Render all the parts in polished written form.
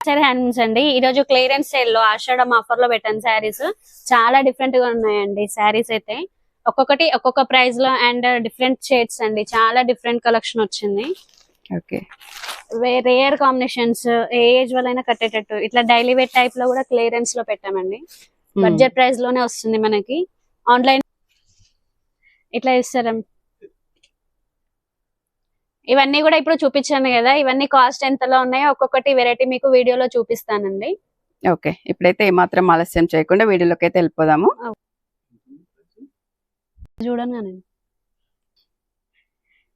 సరే హ్యాండ్లూమ్స్ అండి. ఈ రోజు క్లియరెన్స్ సేల్ లో ఆషాఢం ఆఫర్ లో పెట్టాను శారీస్. చాలా డిఫరెంట్ గా ఉన్నాయండి శారీస్ అయితే. ఒక్కొక్కటి ఒక్కొక్క ప్రైస్ లో అండ్ డిఫరెంట్ షేడ్స్ అండి. చాలా డిఫరెంట్ కలెక్షన్ వచ్చింది. ఓకే, రేర్ కాంబినేషన్స్, ఏ ఏజ్ వాళ్ళైనా కట్టేటట్టు ఇట్లా డైలీ వేర్ టైప్ లో కూడా క్లియరెన్స్ లో పెట్టామండి. బడ్జెట్ ప్రైస్ లోనే వస్తుంది మనకి. ఆన్లైన్ ఇట్లా ఇస్తారా? ఇవన్నీ కూడా ఇప్పుడు చూపించాను కదా, ఇవన్నీ కాస్ట్ ఎంతలో ఉన్నాయో ఒక్కొక్కటి వెరైటీ మీకు వీడియోలో చూపిస్తానండి. ఓకే, ఇప్పుడైతే ఏమాత్రం ఆలస్యం చేయకుండా వీడియోలోకి అయితే వెళ్ళిపోదాము. చూడండి,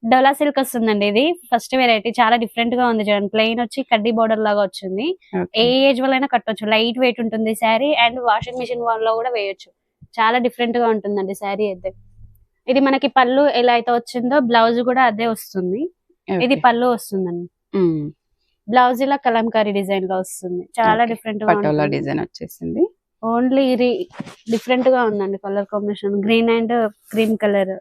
డోలా సిల్క్ వస్తుందండి. ఇది ఫస్ట్ వెరైటీ, చాలా డిఫరెంట్ గా ఉంది. చూడండి, ప్లెయిన్ వచ్చి కడ్డీ బోర్డర్ లాగా వచ్చింది. ఏ ఏజ్ వాళ్ళైనా కట్టొచ్చు. లైట్ వెయిట్ ఉంటుంది శారీ అండ్ వాషింగ్ మిషన్ లో కూడా వేయొచ్చు. చాలా డిఫరెంట్ గా ఉంటుందండి శారీ అయితే. ఇది మనకి పళ్ళు ఎలా అయితే వచ్చిందో బ్లౌజ్ కూడా అదే వస్తుంది. ఇది పళ్ళు వస్తుందండి. బ్లౌజ్ ఇలా కలంకారీ డిజైన్ లో వస్తుంది. చాలా డిఫరెంట్ గా ఉంటుంది. డిజైన్ వచ్చేసింది. ఓన్లీ ఇది డిఫరెంట్ గా ఉందండి. Colour combination green and cream colour.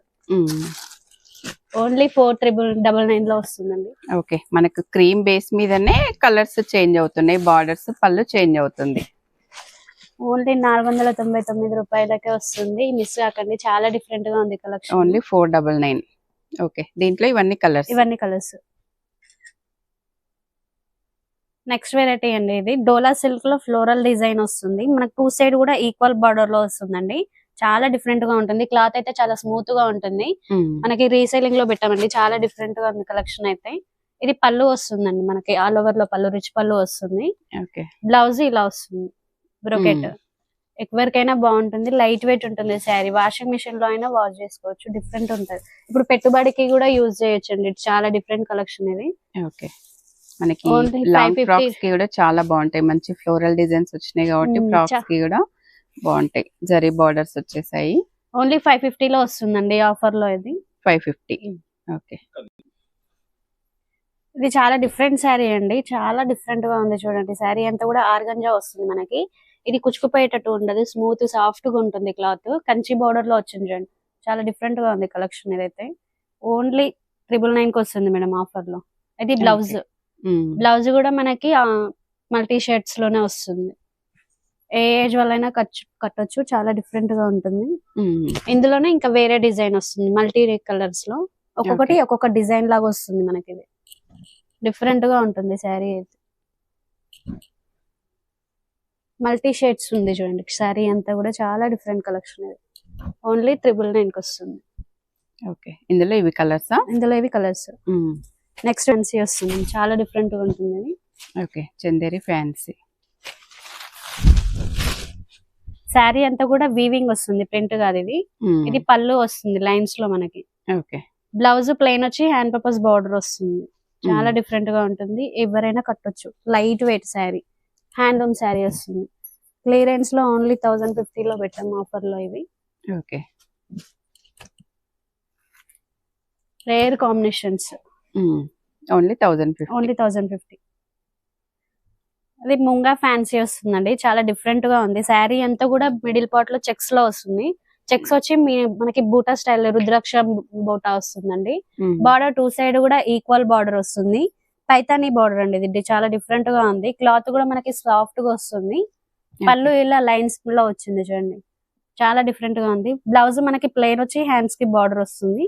Only 4999 లో వస్తుందండి. ఓకే, మనకు క్రీమ్ బేస్ మీదనే కలర్స్ చేంజ్ అవుతున్నాయి. బార్డర్స్, పళ్ళు చేంజ్ అవుతుంది. ఓన్లీ 499 రూపాయలకే వస్తుంది. మిస్ కాకండి, చాలా డిఫరెంట్ గా ఉంది కలెక్షన్. ఓన్లీ 499. ఓకే, దీంట్లో ఇవన్నీ కలర్స్. నెక్స్ట్ వెరైటీ అండి. ఇది డోలా సిల్క్ లో ఫ్లోరల్ డిజైన్ వస్తుంది. మనకు 2 సైడ్ కూడా ఈక్వల్ బార్డర్ లో వస్తుందండి. చాలా డిఫరెంట్ గా ఉంటుంది. క్లాత్ అయితే చాలా స్మూత్ గా ఉంటుంది. మనకి రీసైలింగ్ లో పెట్టామండి. చాలా డిఫరెంట్ గా ఉంది కలెక్షన్ అయితే. ఇది పళ్ళు వస్తుందండి. మనకి ఆల్ ఓవర్ లో పళ్ళు, రిచ్ పళ్ళు వస్తుంది. బ్లౌజ్ ఇలా వస్తుంది, బ్రోకెట్. ఎవరికైనా బాగుంటుంది. లైట్ వెయిట్ ఉంటుంది శారీ. వాషింగ్ మిషన్ లో అయినా వాష్ చేసుకోవచ్చు. డిఫరెంట్ ఉంటుంది. ఇప్పుడు పెట్టుబడికి కూడా యూజ్ చేయొచ్చు అండి. చాలా డిఫరెంట్ కలెక్షన్ ఇది. ఓకే, మనకి లాంగ్ ఫ్రాక్స్ కి కూడా చాలా బాగుంటాయి. మంచి ఫ్లోరల్ డిజైన్స్ వచ్చినాయి కాబట్టి ఫ్రాక్స్ కి కూడా బాగుంటాయి. జరీ బార్డర్స్ వచ్చేసాయి. ఓన్లీ 550 లో వస్తుందండి ఆఫర్ లో. ఇది 550. ఓకే, ఇది చాలా డిఫరెంట్ శారీ అండి. చాలా డిఫరెంట్ గా ఉంది. చూడండి, శారీ అంతా కూడా ఆర్గంజా వస్తుంది మనకి. ఇది కుచుకుపోయేటట్టు ఉండదు. స్మూత్ సాఫ్ట్ గా ఉంటుంది క్లాత్. కంచి బోర్డర్ లో వచ్చింది. చూడండి, చాలా డిఫరెంట్ గా ఉంది కలెక్షన్. ఇదైతే ఓన్లీ 999 కి వస్తుంది మేడం ఆఫర్ లో. ఇది బ్లౌజ్. బ్లౌజ్ కూడా మనకి మల్టీ షేడ్స్ లోనే వస్తుంది. ఏ ఏజ్ వాళ్ళైనా కట్టొచ్చు. చాలా డిఫరెంట్ గా ఉంటుంది. ఇందులోనే ఇంకా వేరే డిజైన్ వస్తుంది మల్టీ కలర్స్ లో. ఒక్కొక్కటి ఒక్కొక్క డిజైన్ లాగా వస్తుంది మనకి. ఇది డిఫరెంట్ గా ఉంటుంది శారీ అయితే. మల్టీ షేడ్స్ ఉంది చూడండి. శారీ అంతా కూడా చాలా డిఫరెంట్ కలెక్షన్. ఇది ఓన్లీ 999 కి వస్తుంది. ఓకే, ఇందులో ఇవి కలర్స్. నెక్స్ట్ ఫ్యాన్సీ వస్తుంది. చాలా డిఫరెంట్ గా ఉంటుంది. Okay, Chanderi fancy. శారీ అంతా కూడా వీవింగ్ వస్తుంది, ప్రింట్ కాదు ఇది. ఇది పళ్ళు వస్తుంది లైన్స్ లో మనకి. ఓకే, బ్లౌజ్ ప్లెయిన్ వచ్చి హ్యాండ్ పర్పస్ బార్డర్ వస్తుంది. చాలా డిఫరెంట్ గా ఉంటుంది. ఎవరైనా కట్టొచ్చు. Light wait sari, handloom sari వస్తుంది. క్లియరెన్స్ లో ఓన్లీ 1050 లో పెట్టాము ఆఫర్ లో ఇవి. Okay, rare combinations. ఓన్లీ 1050. అది ముంగా ఫ్యాన్సీ వస్తుందండి. చాలా డిఫరెంట్ గా ఉంది. శారీ అంతా కూడా మిడిల్ పార్ట్ లో చెక్స్ లో వస్తుంది. చెక్స్ వచ్చి మనకి బూటా స్టైల్ రుద్రాక్ష బూటా వస్తుందండి. బార్డర్ 2 సైడ్ కూడా ఈక్వల్ బార్డర్ వస్తుంది. పైతానీ బార్డర్ అండి. ఇది చాలా డిఫరెంట్ గా ఉంది. క్లాత్ కూడా మనకి సాఫ్ట్ గా వస్తుంది. పళ్ళు ఇలా లైన్స్ లో వచ్చింది చూడండి. చాలా డిఫరెంట్ గా ఉంది. బ్లౌజ్ మనకి ప్లెయిన్ వచ్చి హ్యాండ్స్ కి బార్డర్ వస్తుంది.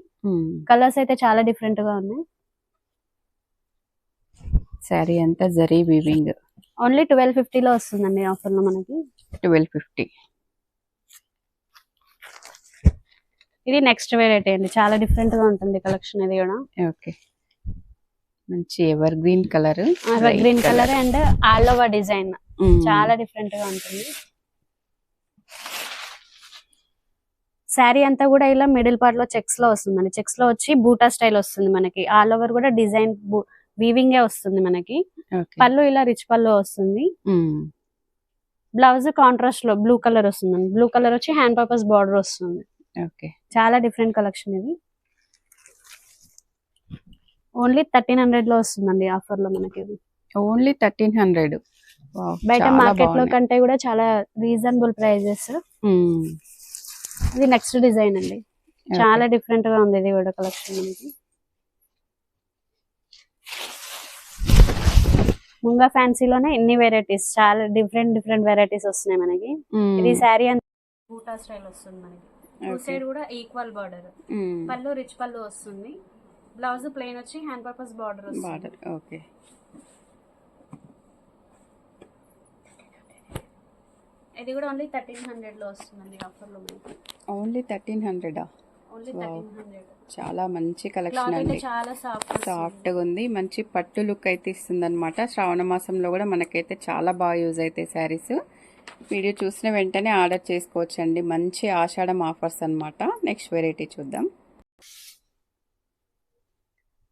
కలర్స్ అయితే చాలా డిఫరెంట్ గా ఉన్నాయి. శారీ అంతా జరీ వీవింగ్. ఓన్లీ 1250 లో వస్తుందండి ఆఫర్ లో మనకి. 1250. ఇది నెక్స్ట్ వెరైటీ అండి. చాలా డిఫరెంట్ గా ఉంటుంది కలెక్షన్ ఇది కూడా. ఓకే, మంచి ever green colour. And all over design. చాలా డిఫరెంట్ గా ఉంటుంది. శారీ అంతా కూడా ఇలా మిడిల్ పార్ట్ లో చెక్స్ లో వస్తుందండి. చెక్స్ లో వచ్చి బూటా స్టైల్ వస్తుంది మనకి. ఆల్ ఓవర్ కూడా డిజైన్ వీవింగ్ వస్తుంది మనకి. పళ్ళు ఇలా రిచ్ పళ్ళు వస్తుంది. బ్లౌజ్ కాంట్రాస్ట్ లో బ్లూ కలర్ వస్తుందండి. బ్లూ కలర్ వచ్చి హ్యాండ్ పర్పస్ బార్డర్ వస్తుంది. ఓకే, చాలా డిఫరెంట్ కలెక్షన్ ఇది. ఓన్లీ 1300 లో వస్తుందండి ఆఫర్ లో మనకి. ఇది ఓన్లీ 1300. బయట మార్కెట్ లో కంటే కూడా చాలా రీజనబుల్ ప్రైజెస్. ఇది నెక్స్ట్ డిజైన్ అండి. చాలా డిఫరెంట్ గా ఉంది ఇది కూడా కలెక్షన్ మనకి. ముంగా ఫ్యాన్సీలోనే ఎన్ని వెరైటీస్, చాలా డిఫరెంట్ వెరైటీస్ వస్తున్నాయి మనకి. ఇది శారీ అంతా బూటా స్టైల్ వస్తుంది మనకి. టూ సైడ్ కూడా ఈక్వల్ బార్డర్. పళ్ళు రిచ్ పళ్ళు వస్తుంది. బ్లౌజ్ ప్లెయిన్ వచ్చి హ్యాండ్ పర్పస్ బార్డర్ వస్తుంది. ఓకే. ఇది కూడా ఓన్లీ 1300 లో వస్తుందండి ఆఫర్ లో మనకి. ఓన్లీ 1300. ఓన్లీ 1300. చాలా మంచి కలెక్షన్ అండి. చాలా సాఫ్ట్ గా ఉంది. మంచి పట్టు లుక్ అయితే ఇస్తుంది అనమాట. శ్రావణ మాసంలో కూడా మనకైతే చాలా బాగా యూజ్ అవుతాయి శారీస్. వీడియో చూసిన వెంటనే ఆర్డర్ చేసుకోవచ్చు అండి. మంచి ఆషాఢం ఆఫర్స్ అన్నమాట. నెక్స్ట్ వెరైటీ చూద్దాం.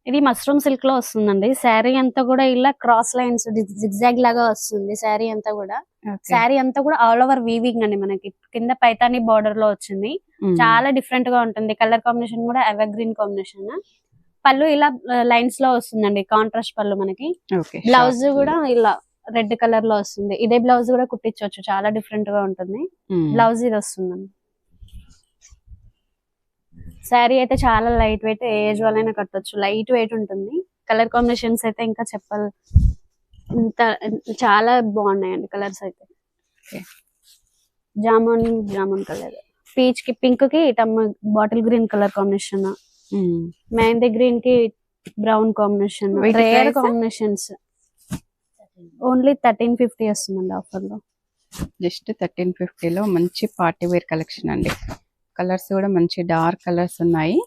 ఇది మస్రూమ్ సిల్క్ లో వస్తుందండి. శారీ అంతా కూడా ఇలా క్రాస్ లైన్స్ జిగ్జాగ్ లాగా వస్తుంది. శారీ అంతా కూడా ఆల్ ఓవర్ వీవింగ్ అండి. మనకి కింద పైతాని బార్డర్ లో వచ్చింది. చాలా డిఫరెంట్ గా ఉంటుంది. కలర్ కాంబినేషన్ కూడా ఎవర్ గ్రీన్ కాంబినేషన్. పళ్ళు ఇలా లైన్స్ లో వస్తుందండి, కాంట్రాస్ట్ పళ్ళు మనకి. బ్లౌజ్ కూడా ఇలా రెడ్ కలర్ లో వస్తుంది. ఇదే బ్లౌజ్ కూడా కుట్టించవచ్చు, చాలా డిఫరెంట్ గా ఉంటుంది. బ్లౌజ్ ఇది వస్తుందండి. శారీ అయితే చాలా లైట్ వెయిట్, ఏజ్ వాళ్ళైనా కట్టొచ్చు. లైట్ వెయిట్ ఉంటుంది. కలర్ కాంబినేషన్స్ అయితే ఇంకా చెప్పాలి, ఇంత చాలా బాగున్నాయండి కలర్స్ అయితే. జామున్ కలర్, పీచ్ కి పింక్ కి bottle green colour combination, mehndi green కి brown combination, rare combinations. Only 1350 వస్తుందండి ఆఫర్ లో. జస్ట్ 1350 లో మంచి పార్టీ వేర్ కలెక్షన్ అండి. కలర్స్ కూడా మంచి డార్క్ కలర్స్ ఉన్నాయి.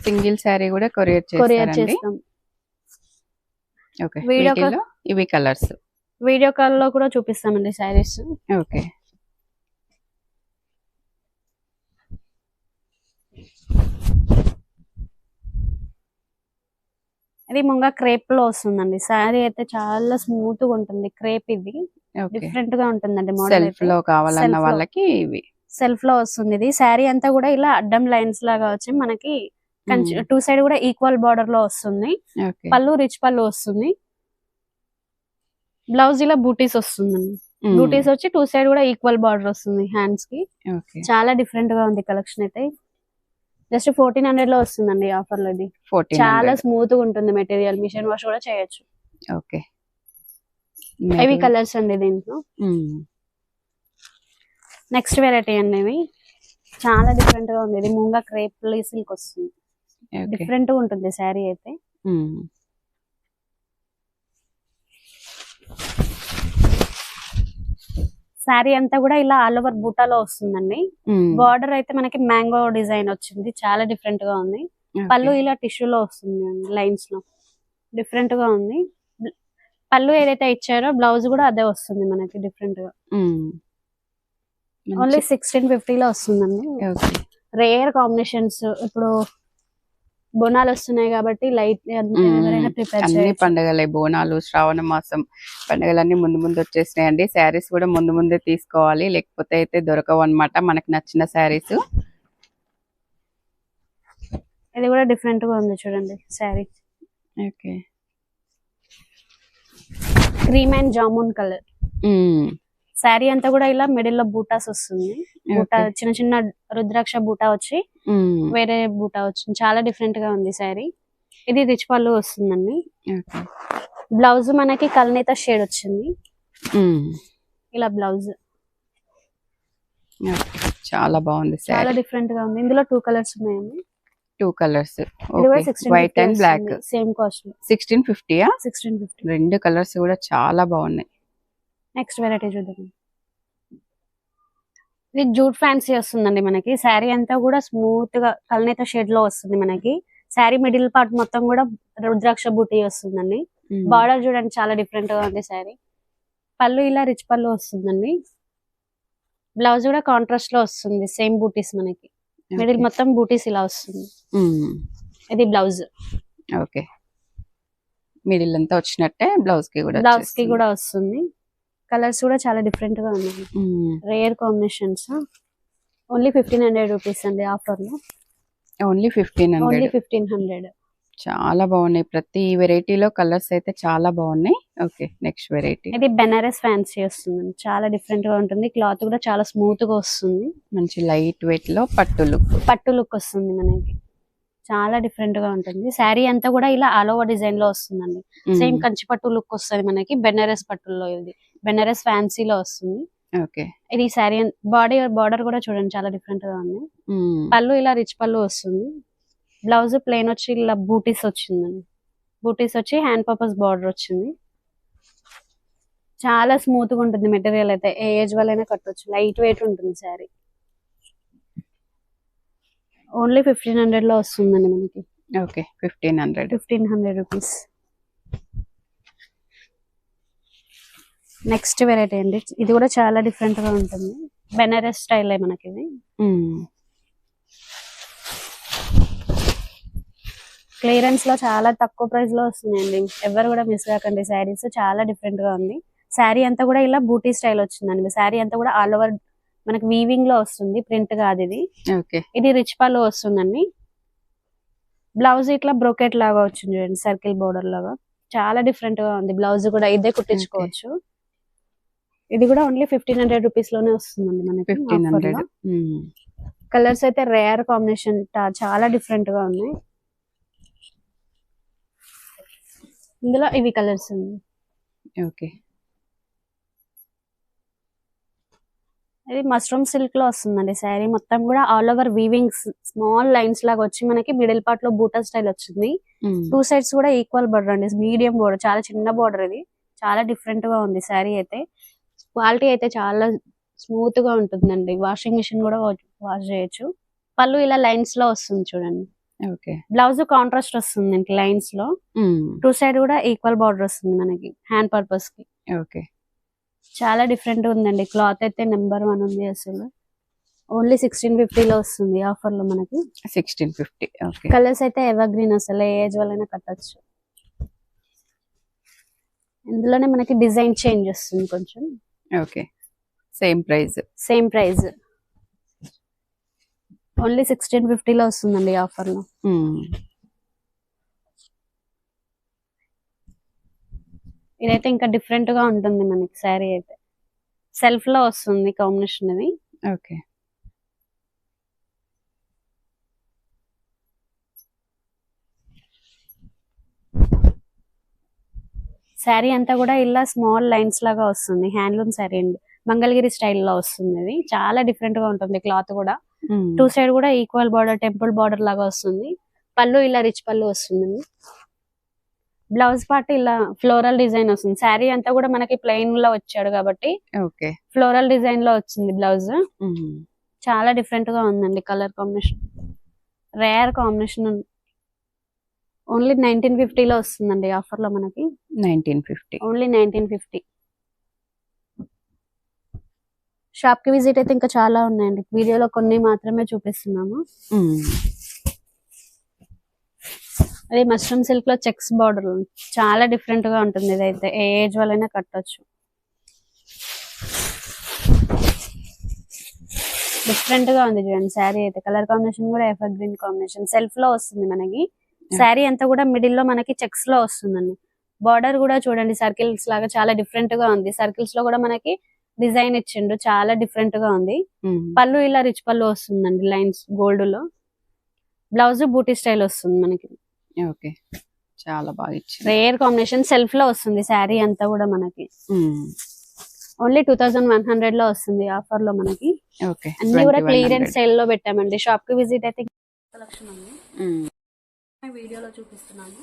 సింగిల్ శారీ కూడా కొరియర్ చేస్తాం. ఓకే, వీడియోలో ఇవి కలర్స్ వీడియో కాల్ లో కూడా చూపిస్తామండి శారీస్. ఓకే. ఇది ముంగా క్రేప్ లో వస్తుందండి. శారీ అయితే చాలా స్మూత్ గా ఉంటుంది. క్రేప్ ఇది డిఫరెంట్ గా ఉంటుందండి. మోడల్ సెల్ఫ్ లో కావాలన్న వాళ్ళకి ఇవి సెల్ఫ్ లో వస్తుంది. ఇది శారీ అంతా కూడా ఇలా అడ్డం లైన్స్ లాగా వచ్చి మనకి టూ సైడ్ కూడా ఈక్వల్ బార్డర్ లో వస్తుంది. పళ్ళు రిచ్ పళ్ళు వస్తుంది. బ్లౌజ్ ఇలా బూటీస్ వస్తుందండి. బూటీస్ వచ్చి టూ సైడ్ కూడా ఈక్వల్ బార్డర్ వస్తుంది హ్యాండ్స్ కి. చాలా డిఫరెంట్ గా ఉంది కలెక్షన్ అయితే. జస్ట్ 1400 లో వస్తుందండి ఆఫర్ లో. ఇది చాలా స్మూత్ గా ఉంటుంది మెటీరియల్. మిషన్ వాష్ కూడా చేయొచ్చు. ఓకే, ఇవి కలర్స్ అండి దీంట్లో. నెక్స్ట్ వెరైటీ అండి. ఇవి చాలా డిఫరెంట్ గా ఉంది. ఇది ముంగా క్రేప్ సిల్క్ వస్తుంది. డిఫరెంట్ గా ఉంటుంది శారీ అయితే. శారీ అంతా కూడా ఇలా ఆల్ ఓవర్ బూటాలో వస్తుందండి. బార్డర్ అయితే మనకి మ్యాంగో డిజైన్ వచ్చింది. చాలా డిఫరెంట్ గా ఉంది. పళ్ళు ఇలా టిష్యూలో వస్తుంది లైన్స్ లో. డిఫరెంట్ గా ఉంది. పళ్ళు ఏదైతే ఇచ్చారో బ్లౌజ్ కూడా అదే వస్తుంది మనకి డిఫరెంట్ గా. ఓన్లీ 1650 లో వస్తుందండి. Rare combinations. ఇప్పుడు బోనాలు వస్తున్నాయి కాబట్టి లైట్ ఎవరైనా ప్రిపేర్ అన్ని పండుగలే. బోనాలు, శ్రావణ మాసం పండుగలన్నీ ముందు వచ్చేసినాయండి. శారీస్ కూడా ముందే తీసుకోవాలి, లేకపోతే అయితే దొరకవు అన్నమాట మనకి నచ్చిన శారీస్. ఇది కూడా డిఫరెంట్ గా ఉంది చూడండి sari. Okay, cream and jamun colour. Sari అంతా కూడా ఇలా మిడిల్ లో బూటాస్ వస్తుంది. బూటా చిన్న రుద్రాక్ష బూటా వచ్చి వేరే బూటా వచ్చింది. చాలా డిఫరెంట్ గా ఉంది శారీ. ఇది రిచ్ పళ్ళు వస్తుందండి. బ్లౌజ్ మనకి కల్నేత షేడ్ వచ్చింది. ఇలా బ్లౌజ్ చాలా బాగుంది. చాలా డిఫరెంట్ గా ఉంది. ఇందులో 2 కలర్స్ ఉన్నాయండి. 2 colours, white and black. Same cost. 1650. 1650. రెండు కలర్స్ కూడా చాలా బాగున్నాయి. నెక్స్ట్ వెరైటీ చూద్దాం. ఇది జూట్ ఫ్యాన్సీ వస్తుందండి మనకి. శారీ అంతా కూడా స్మూత్ గా కల్నేత షేడ్ లో వస్తుంది మనకి. శారీ మిడిల్ పార్ట్ మొత్తం కూడా రుద్రాక్ష బూటీ వస్తుందండి. బార్డర్ చూడండి చాలా డిఫరెంట్ గా ఉంది శారీ. పళ్ళు ఇలా రిచ్ పళ్ళు వస్తుందండి. బ్లౌజ్ కూడా కాంట్రాస్ట్ లో వస్తుంది. సేమ్ బూటీస్ మనకి. మిడిల్ మొత్తం బూటీస్ ఇలా వస్తుంది. ఇది బ్లౌజ్. ఓకే, మిడిల్ అంతా వచ్చినట్టే బ్లౌజ్ కి కూడా వస్తుంది. కలర్స్ కూడా చాలా డిఫరెంట్ గా ఉన్నాయి. Rare combinations. ఓన్లీ 1500 రూపీస్ అండి ఆఫర్ లో. ఓన్లీ 1500. చాలా బాగున్నాయి. ప్రతి వెరైటీలో కలర్స్ అయితే చాలా బాగున్నాయి. Okay, next variety. ఇది బెనారస్ ఫ్యాన్సీ వస్తుంది. చాలా డిఫరెంట్ గా ఉంటుంది. క్లాత్ కూడా చాలా స్మూత్ గా వస్తుంది. మంచి లైట్ వెయిట్ లో పట్టు లుక్ వస్తుంది మనకి. చాలా డిఫరెంట్ గా ఉంటుంది. శారీ అంతా కూడా ఇలా ఆల్ ఓవర్ డిజైన్ లో వస్తుందండి. సేమ్ కంచి పట్టు లుక్ వస్తుంది మనకి. బెనారస్ పట్టులో ఇది బెనారస్ ఫ్యాన్సీలో వస్తుంది. ఓకే. ఇది శారీ బార్డర్ కూడా చూడండి చాలా డిఫరెంట్ గా ఉంది. పళ్ళు ఇలా రిచ్ పళ్ళు వస్తుంది. బ్లౌజ్ ప్లెయిన్ వచ్చి ఇలా బూటీస్ వచ్చిందండి. బూటీస్ వచ్చి హ్యాండ్ పర్పస్ బార్డర్ వచ్చింది. చాలా స్మూత్ గా ఉంటుంది మెటీరియల్ అయితే. ఏ ఏజ్ వాళ్ళైనా కట్టొచ్చు. లైట్ వెయిట్ ఉంటుంది శారీ. ఓన్లీ 1500 లో వస్తుందండి మనకి. ఓకే. 1500 రూపీస్. నెక్స్ట్ వెరైటీ అండి. ఇది కూడా చాలా డిఫరెంట్ గా ఉంటుంది. బెనారస్ స్టైల్ మనకి ఇది. క్లియరెన్స్ లో చాలా తక్కువ ప్రైస్ లో వస్తున్నాయండి. ఎవరు కూడా మిస్ కాకండి. శారీస్ చాలా డిఫరెంట్ గా ఉంది. శారీ అంతా కూడా ఇలా బూటీ స్టైల్ వచ్చిందండి. శారీ అంతా కూడా ఆల్ ఓవర్ మనకి వీవింగ్ లో వస్తుంది. ప్రింట్ కాదు ఇది. ఇది రిచ్ పళ్ళు వస్తుందండి. బ్లౌజ్ ఇట్లా బ్రోకెట్ లాగా వచ్చింది చూడండి, సర్కిల్ బోర్డర్ లాగా. చాలా డిఫరెంట్ గా ఉంది. బ్లౌజ్ కూడా ఇదే కుట్టించుకోవచ్చు. ఇది కూడా ఓన్లీ 1500 రూపీస్ లోనే వస్తుందండి మనకి. 1500. కలర్స్ అయితే రేర్ కాంబినేషన్, చాలా డిఫరెంట్ గా ఉన్నాయి. ఇందులో ఇవి కలర్స్ ఉంది. ఓకే. ఇది మస్రూమ్ సిల్క్ లో వస్తుందండి. శారీ మొత్తం కూడా ఆల్ ఓవర్ వీవింగ్స్, స్మాల్ లైన్స్ లాగా వచ్చి మనకి మిడిల్ పార్ట్ లో బూటా స్టైల్ వచ్చింది. 2 సైడ్స్ కూడా ఈక్వల్ బోర్డర్ అండి. మీడియం బోర్డర్, చాలా చిన్న బోర్డర్. ఇది చాలా డిఫరెంట్ గా ఉంది. శారీ అయితే క్వాలిటీ అయితే చాలా స్మూత్ గా ఉంటుందండి. వాషింగ్ మిషన్ కూడా వాష్ చేయొచ్చు. పళ్ళు ఇలా లైన్స్ లో వస్తుంది చూడండి. ఓకే. బ్లౌజ్ కాంట్రాస్ట్ వస్తుంది లైన్స్ లో. 2 సైడ్ కూడా ఈక్వల్ బార్డర్ వస్తుంది మనకి హ్యాండ్ పర్పస్ కి. ఓకే. చాలా డిఫరెంట్ ఉందండి. క్లాత్ అయితే నెంబర్ 1 ఉంది అసలు. ఓన్లీ 1650 లో వస్తుంది ఆఫర్ లో మనకి. 1650. ఓకే. కలర్స్ అయితే ఎవర్ గ్రీన్, అసలు ఏ ఏజ్ వాళ్ళైనా కట్టచ్చు. ఇందులోనే మనకి డిజైన్ చేంజ్ వస్తుంది కొంచెం. ఓకే. Same price. ఓన్లీ 1650 లో వస్తుందండి ఆఫర్ లో. ఇదైతే ఇంకా డిఫరెంట్ గా ఉంటుంది మనకి. శారీ అయితే సెల్ఫ్ లో వస్తుంది కాంబినేషన్ ఇది. ఓకే. శారీ అంతా కూడా ఇలా స్మాల్ లైన్స్ లాగా వస్తుంది. హ్యాండ్లూమ్ శారీ అండి. మంగళగిరి స్టైల్లో వస్తుంది. ఇది చాలా డిఫరెంట్ గా ఉంటుంది. క్లాత్ కూడా 2 సైడ్ కూడా ఈక్వల్ బార్డర్, టెంపుల్ బార్డర్ లాగా వస్తుంది. పళ్ళు ఇలా రిచ్ పళ్ళు వస్తుందండి. బ్లౌజ్ పార్ట్ ఇలా ఫ్లోరల్ డిజైన్ వస్తుంది. శారీ అంతా కూడా మనకి ప్లెయిన్ లో వచ్చాడు కాబట్టి ఫ్లోరల్ డిజైన్ లో వచ్చింది బ్లౌజ్. చాలా డిఫరెంట్ గా ఉందండి. Colour combination rare combination. Only 1950 లో వస్తుందండి ఆఫర్ లో మనకి. 1950. ఓన్లీ 1950. షాప్ కి విజిట్ అయితే ఇంకా చాలా ఉన్నాయండి. వీడియోలో కొన్ని మాత్రమే చూపిస్తున్నాము. అది మష్రూమ్ సిల్క్ లో చెక్స్ బార్డర్ చాలా డిఫరెంట్ గా ఉంటుంది. ఇదైతే ఏ ఏజ్ వాళ్ళైనా కట్టొచ్చు. డిఫరెంట్ గా ఉంది చూడండి శారీ అయితే. కలర్ కాంబినేషన్ కూడా ఎవర్ గ్రీన్ కాంబినేషన్. సెల్ఫ్ లో వస్తుంది మనకి. శారీ అంతా కూడా మిడిల్ లో మనకి చెక్స్ లో వస్తుందండి. బార్డర్ కూడా చూడండి సర్కిల్స్ లాగా చాలా డిఫరెంట్ గా ఉంది. సర్కిల్స్ లో కూడా మనకి డిజైన్ ఇచ్చిండు. చాలా డిఫరెంట్ గా ఉంది. పళ్ళు ఇలా రిచ్ పళ్ళు వస్తుందండి లైన్స్ గోల్డ్ లో. బ్లౌజ్ బూటీ స్టైల్ వస్తుంది మనకి. ఓకే. చాలా బాగా ఇచ్చింది. Rare combination. సెల్ఫ్ లో వస్తుంది శారీ అంతా కూడా మనకి. ఓన్లీ 2100 లో వస్తుంది ఆఫర్ లో మనకి. అన్ని కూడా క్లియరెన్స్ సేల్ లో పెట్టామండి. షాప్ కి విజిట్ అయితే కలెక్షన్ ఉంది. వీడియోలో చూపిస్తున్నాము.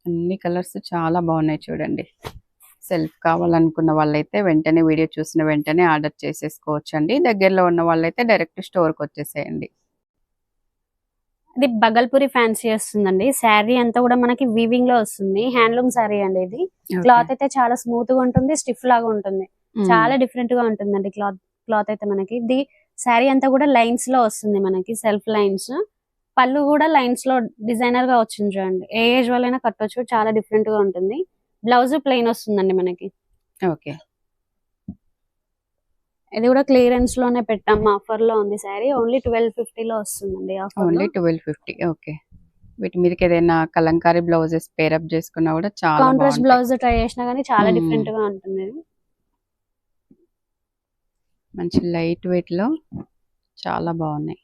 అన్ని కలర్స్ చాలా బాగున్నాయి చూడండి. సెల్ఫ్ కావాలనుకున్న వాళ్ళైతే వెంటనే వీడియో చూసిన వెంటనే ఆర్డర్ చేసేసుకోవచ్చండి. దగ్గరలో ఉన్న వాళ్ళైతే డైరెక్ట్ స్టోర్కి వచ్చేసేయండి. ఇది బగల్పూరి ఫ్యాన్సీ వస్తుందండి. శారీ అంతా కూడా మనకి వీవింగ్ లో వస్తుంది. హ్యాండ్లూమ్ శారీ అండి ఇది. క్లాత్ అయితే చాలా స్మూత్ గా ఉంటుంది. స్టిఫ్ లాగా ఉంటుంది. చాలా డిఫరెంట్ గా ఉంటుందండి క్లాత్ అయితే మనకి. ఇది శారీ అంతా కూడా లైన్స్ లో వస్తుంది మనకి. Self lines. పళ్ళు కూడా లైన్స్ లో డిజైనర్ గా వచ్చింది చూడండి. ఏ ఏజ్ వాళ్ళైనా కట్టొచ్చు. చాలా డిఫరెంట్ గా ఉంటుంది. బ్లౌజ్ ప్లెయిన్ వస్తుందండి మనకి. ఓకే. ఇది కూడా క్లియరెన్స్ లోనే పెట్టాం. ఆఫర్ లో ఉంది శారీ. ఓన్లీ 1250 లో వస్తుందండి ఆఫర్. ఓన్లీ 1250. ఓకే. వీటి మీదకి ఏదైనా కలంకారీ బ్లౌజెస్ పేరప్ చేసుకున్నా కూడా చాలా కాంట్రాస్ట్ బ్లౌజ్ ట్రై చేసినా గానీ చాలా డిఫరెంట్ గా ఉంటుంది. మంచి లైట్ వెయిట్ లో చాలా బాగున్నాయి.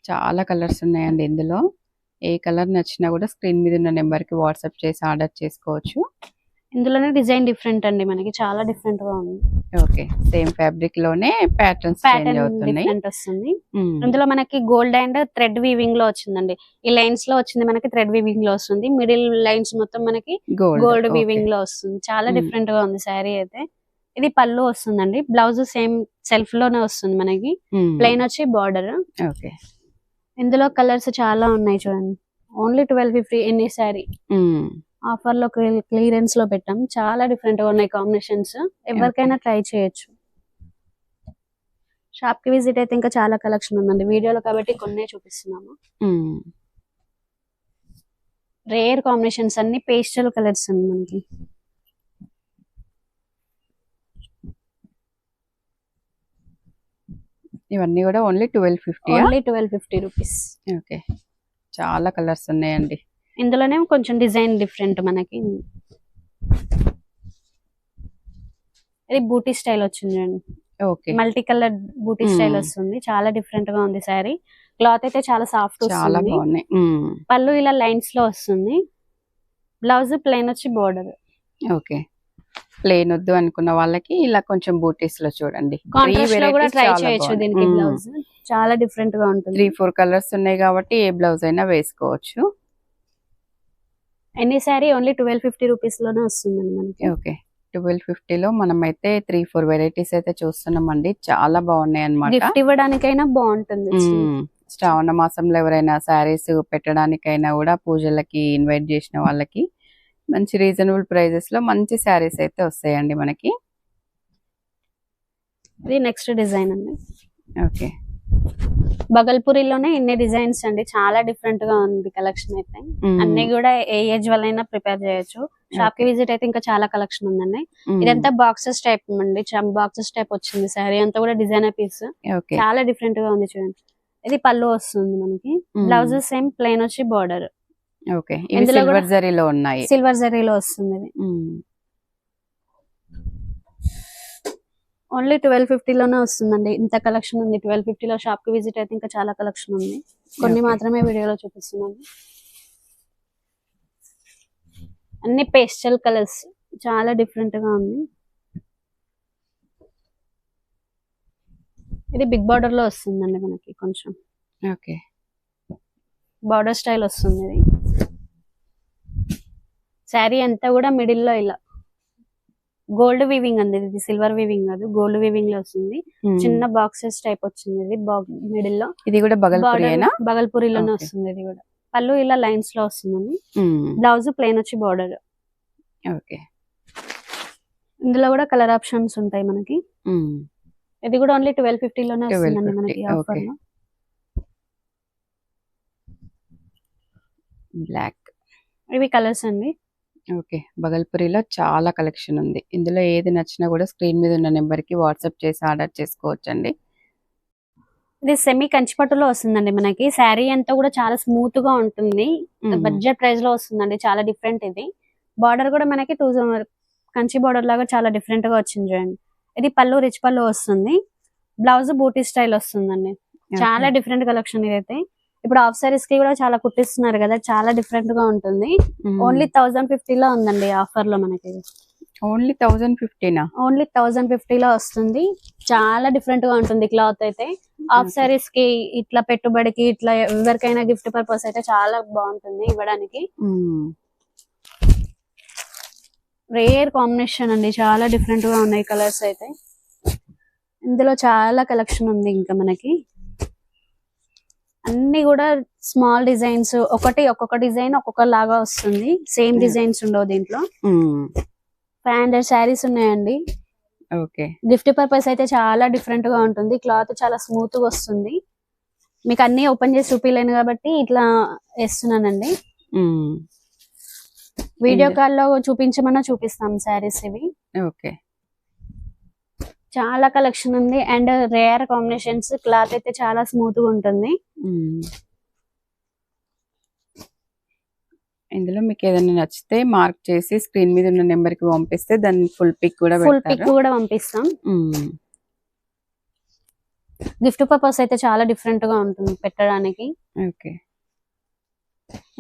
చాలా కలర్స్ ఉన్నాయండి ఇందులో. ఏ కలర్ నచ్చినా కూడా స్క్రీన్ మీద ఉన్న నెంబర్ కి వాట్సాప్ చేసి ఆర్డర్ చేసుకోవచ్చు. ఇందులోనే డిజైన్ డిఫరెంట్ అండి, మనకి చాలా డిఫరెంట్ గా ఉంది. ఓకే, సేమ్ ఫ్యాబ్రిక్ లోనే ప్యాటర్న్స్ చేంజ్ ప్యాటర్న్ అవుతున్నాయి. డిఫరెంట్ వస్తుంది. ఇందులో మనకి గోల్డ్ అండ్ థ్రెడ్ వీవింగ్ లో వచ్చిందండి. ఈ లైన్స్ లో వచ్చింది మనకి థ్రెడ్ వీవింగ్ లో వస్తుంది. మిడిల్ లైన్స్ మొత్తం మనకి గోల్డ్ వీవింగ్ లో వస్తుంది. చాలా డిఫరెంట్ గా ఉంది శారీ అయితే. ఇది పళ్ళు వస్తుందండి. బ్లౌజ్ సేమ్ సెల్ఫ్ లోనే వస్తుంది మనకి. ప్లెయిన్ వచ్చి బార్డర్. ఓకే, ఇందులో కలర్స్ చాలా ఉన్నాయి చూడండి. Only 1250 any sari. ఆఫర్ లో క్లియరెన్స్ లో పెట్టాం. చాలా డిఫరెంట్ గా ఉన్నాయి కాంబినేషన్స్. ఎవరికైనా ట్రై చేయొచ్చు. షాప్ కి విజిట్ అయితే ఇంకా చాలా కలెక్షన్ ఉందండి. వీడియోలో కాబట్టి కొన్నే చూపిస్తున్నాము. రేర్ కాంబినేషన్స్ అన్ని పేస్టల్ కలర్స్ అండి మనకి. ఇవన్నీ కూడా ఓన్లీ 1250. Only 1250 rupees. ఓకే, చాలా కలర్స్ ఉన్నాయండి. ఇందులోనే కొంచెం డిజైన్ డిఫరెంట్ మనకి. ఇది బూటీ స్టైల్ వచ్చింది అండి. ఓకే, మల్టీ కలర్ బూటీ స్టైల్ వస్తుంది. చాలా డిఫరెంట్ గా ఉంది శారీ. క్లాత్ అయితే చాలా సాఫ్ట్ చాలా వస్తుంది. బాగున్నాయి. పళ్ళు ఇలా లైన్స్ లో వస్తుంది. బ్లౌజ్ ప్లెయిన్ వచ్చి బోర్డర్. ఓకే, ప్లెయిన్ వద్దు అనుకున్న వాళ్ళకి ఇలా కొంచెం బూటీస్ లో చూడండి. కాంట్రాస్ట్ లో కూడా ట్రై చేయొచ్చు దీనికి. బ్లౌజ్ చాలా డిఫరెంట్ గా ఉంటుంది. 3-4 కలర్స్ ఉన్నాయి కాబట్టి ఏ బ్లౌజ్ అయినా వేసుకోవచ్చు. ఎనీ శారీ ఓన్లీ 1250 రూపీస్ లోనే వస్తుందండి మనకి. ఓకే, 1250 లో మనం అయితే 3-4 వెరైటీస్ అయితే చూస్తున్నామండి. చాలా బాగున్నాయి అన్నమాట. గిఫ్ట్ ఇవ్వడానికైనా బాగుంటుంది. శ్రావణ మాసంలో ఎవరైనా శారీస్ పెట్టడానికైనా కూడా, పూజలకి ఇన్వైట్ చేసిన వాళ్ళకి మంచి రీజనబుల్ ప్రైజెస్ లో మంచి శారీస్ అయితే వస్తాయండి మనకి. ఇది నెక్స్ట్ డిజైన్ అండి. ఓకే, బగల్పూరిలోనే ఇన్ని డిజైన్స్ అండి. చాలా డిఫరెంట్ గా ఉంది కలెక్షన్ అయితే. అన్ని కూడా ఏ ఏజ్ వాళ్ళైనా ప్రిపేర్ చేయొచ్చు. షాప్ కి విజిట్ అయితే ఇంకా చాలా కలెక్షన్ ఉందండి. ఇదంతా బాక్సెస్ టైప్ అండి. బాక్సెస్ టైప్ వచ్చింది శారీ అంతా కూడా డిజైనర్ పీస్. చాలా డిఫరెంట్ గా ఉంది చూడండి. ఇది పళ్ళు వస్తుంది మనకి. బ్లౌజ్ సేమ్ ప్లెయిన్ వచ్చి బార్డర్. ఓకే, ఇవి సిల్వర్ జరీలో ఉన్నాయి. సిల్వర్ జరీలో వస్తుంది. ఇది ఓన్లీ 1250 లోనే వస్తుందండి. ఇంత కలెక్షన్ ఉంది 1250 లో. షాప్ కి విజిట్ అయితే ఇంకా చాలా కలెక్షన్ ఉంది. కొన్ని మాత్రమే వీడియోలో చూపిస్తున్నాము. అన్ని పేస్టల్ కలర్స్, చాలా డిఫరెంట్ గా ఉంది. ఇది బిగ్ బార్డర్ లో వస్తుందండి మనకి. కొంచెం ఓకే, బార్డర్ స్టైల్ వస్తుంది. ఇది శారీ అంతా కూడా మిడిల్ లో ఇలా గోల్డ్ వీవింగ్ అండి. ఇది సిల్వర్ వీవింగ్ కాదు, గోల్డ్ వీవింగ్ లో వస్తుంది. చిన్న బాక్సెస్ టైప్ వచ్చింది. ఇది మిడిల్ లో. ఇది కూడా బగల్పూరిలోనే వస్తుంది. ఇది కూడా పళ్ళు ఇలా లైన్స్ లో వస్తుందండి. బ్లౌజ్ ప్లెయిన్ వచ్చి బార్డర్. ఓకే, ఇందులో కూడా కలర్ ఆప్షన్స్ ఉంటాయి మనకి. ఇది కూడా ఓన్లీ 1250 లోనే వస్తుందండి మనకి ఆఫర్ లో. బ్లాక్. ఇవి కలర్స్ అండి. ఓకే, బగల్పూరిలో చాలా కలెక్షన్ ఉంది. ఇందులో ఏది నచ్చినా కూడా స్క్రీన్ మీద ఉన్న నెంబర్ కి వాట్సాప్ చేసి ఆర్డర్ చేసుకోవచ్చు అండి. ఇది సెమీ కంచిపట్టులో వస్తుందండి మనకి. శారీ అంతా కూడా చాలా స్మూత్ గా ఉంటుంది. బడ్జెట్ ప్రైస్ లో వస్తుందండి. చాలా డిఫరెంట్. ఇది బార్డర్ కూడా మనకి కంచి బార్డర్ లాగా చాలా డిఫరెంట్ గా వచ్చింది చూడండి. ఇది పళ్ళు రిచ్ పళ్ళు వస్తుంది. బ్లౌజ్ బూటీ స్టైల్ వస్తుందండి. చాలా డిఫరెంట్ కలెక్షన్ ఇదైతే. ఇప్పుడు హాఫ్ సారీస్ కి కూడా చాలా కుట్టిస్తున్నారు కదా, చాలా డిఫరెంట్ గా ఉంటుంది. ఓన్లీ 1050 లో ఉందండి ఆఫర్ లో మనకి. ఓన్లీ 1050. ఓన్లీ 1050 లో వస్తుంది. చాలా డిఫరెంట్ గా ఉంటుంది క్లాత్ అయితే. హాఫ్ సారీస్ కి ఇట్లా పెట్టుబడికి ఇట్లా ఎవరికైనా గిఫ్ట్ పర్పస్ అయితే చాలా బాగుంటుంది ఇవ్వడానికి. రేర్ కాంబినేషన్ అండి. చాలా డిఫరెంట్ గా ఉన్నాయి కలర్స్ అయితే. ఇందులో చాలా కలెక్షన్ ఉంది ఇంకా మనకి. అన్ని కూడా స్మాల్ డిజైన్స్, ఒక్కొక్క డిజైన్ ఒక్కొక్క లాగా వస్తుంది. సేమ్ డిజైన్స్ ఉండవు దీంట్లో. 500 శారీస్ ఉన్నాయండి. ఓకే, గిఫ్ట్ పర్పస్ అయితే చాలా డిఫరెంట్ గా ఉంటుంది. క్లాత్ చాలా స్మూత్ గా వస్తుంది. మీకు అన్ని ఓపెన్ చేసి చూపిలేను కాబట్టి ఇట్లా వేస్తున్నానండి. వీడియో కాల్ లో చూపించమన్నా చూపిస్తాం శారీస్ ఇవి. ఓకే, చాలా కలెక్షన్ ఉంది. And rare combinations. క్లాత్ అయితే చాలా స్మూత్ గా ఉంటుంది. ఇందులో మీకు ఏదైనా నచ్చితే మార్క్ చేసి స్క్రీన్ మీద ఉన్న నెంబర్ కి పంపిస్తే దాని ఫుల్ పిక్ కూడా ఫుల్ పిక్ పెడతారు. కూడా పంపిస్తాం. గిఫ్ట్ పర్పస్ అయితే చాలా డిఫరెంట్ గా ఉంటుంది పెట్టడానికి. ఓకే.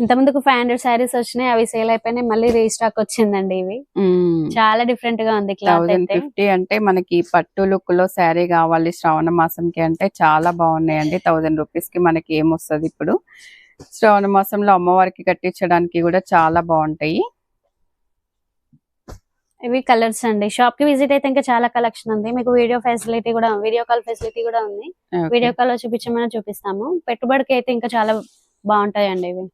ఇంత ముందుకు 500 శారీస్ వచ్చినాయి, అవి సేల్ అయిపోయినాయి, మళ్ళీ రీస్టాక్ వచ్చిందండి. ఇవి చాలా డిఫరెంట్ గా ఉంది క్లాత్ అయితే. 1050 అంటే మనకి పట్టు లుక్ లో శారీ కావాలి శ్రావణ మాసంకి అంటే చాలా బాగున్నాయండి. 1000 రూపీస్ కి మనకి ఏమొస్తుంది ఇప్పుడు. శ్రావణ మాసంలో అమ్మవారికి కట్టించడానికి కూడా చాలా బాగుంటాయి. ఇవి కలర్స్ అండి. షాప్ కి విజిట్ అయితే ఇంకా చాలా కలెక్షన్ ఉంది. మీకు వీడియో కాల్ ఫెసిలిటీ కూడా ఉంది. వీడియో కాల్ లో చూపించమని చూపిస్తాము. పెట్టుబడికి అయితే ఇంకా చాలా బాగుంటాయండి ఇవి.